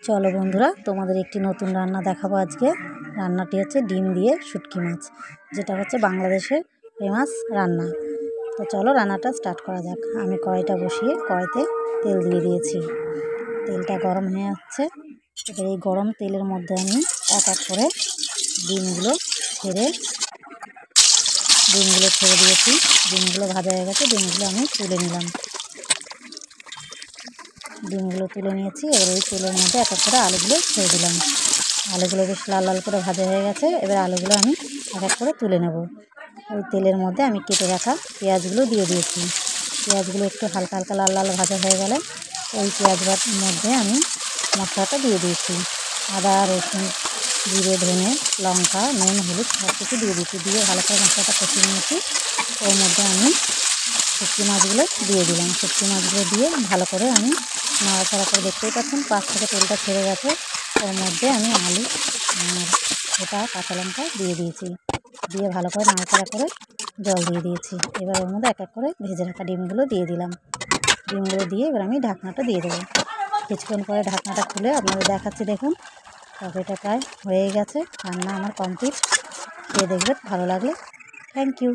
চলো বন্ধুরা, তোমাদের একটি নতুন রান্না দেখাবো। আজকে রান্নাটি হচ্ছে ডিম দিয়ে শুটকি মাছ, যেটা হচ্ছে বাংলাদেশের ফেমাস রান্না। তো চলো রান্নাটা স্টার্ট করা যাক। আমি কড়াইটা বসিয়ে কড়াইতে তেল দিয়ে দিয়েছি। তেলটা গরম হয়ে যাচ্ছে। এবার এই গরম তেলের মধ্যে আমি এক এক করে ডিমগুলো ছেড়ে দিয়েছি। ডিমগুলো ভাজা হয়ে গেছে, ডিমগুলো আমি তুলে নিলাম। ডিমগুলো তুলে নিয়েছি। এবার ওই তেলের মধ্যে এক এক করে আলুগুলো ছেড়ে দিলাম। আলুগুলো বেশ লাল লাল করে ভাজা হয়ে গেছে। এবার আলুগুলো আমি এক এক করে তুলে নেব। ওই তেলের মধ্যে আমি কেটে রাখা পেঁয়াজগুলো দিয়ে দিয়েছি। পেঁয়াজগুলো একটু হালকা হালকা লাল লাল ভাজা হয়ে গেলে ওই পেঁয়াজটার মধ্যে আমি মশলাটা দিয়ে দিয়েছি। আদা, রসুন, জিরে, ধনে, লঙ্কা, নুন, হলুদ সব কিছু দিয়ে দিয়েছি। দিয়ে ভালো করে মশলাটা কষিয়ে নিয়েছি। ওর মধ্যে আমি শুটকি মাছগুলো দিয়ে দিলাম। শুটকি মাছগুলো দিয়ে ভালো করে আমি নাড়াচাড়া করে, দেখতেই পাচ্ছেন পাশ থেকে তেলটা ছেড়ে গেছে। ওর মধ্যে আমি আলু আর গোটা কাঁচা লঙ্কা দিয়ে দিয়েছি। দিয়ে ভালো করে নাড়াচাড়া করে জল দিয়ে দিয়েছি। এবার ওর মধ্যে এক এক করে ভেজে রাখা ডিমগুলো দিয়ে দিলাম। ডিমগুলো দিয়ে এবার আমি ঢাকনাটা দিয়ে দেবো। কিছুক্ষণ পরে ঢাকনাটা খুলে আপনাদের দেখাচ্ছি। দেখুন তরকারিটা প্রায় হয়ে গেছে। রান্না আমার কমপ্লিট। খেয়ে দেখবেন, ভালো লাগলে থ্যাংক ইউ।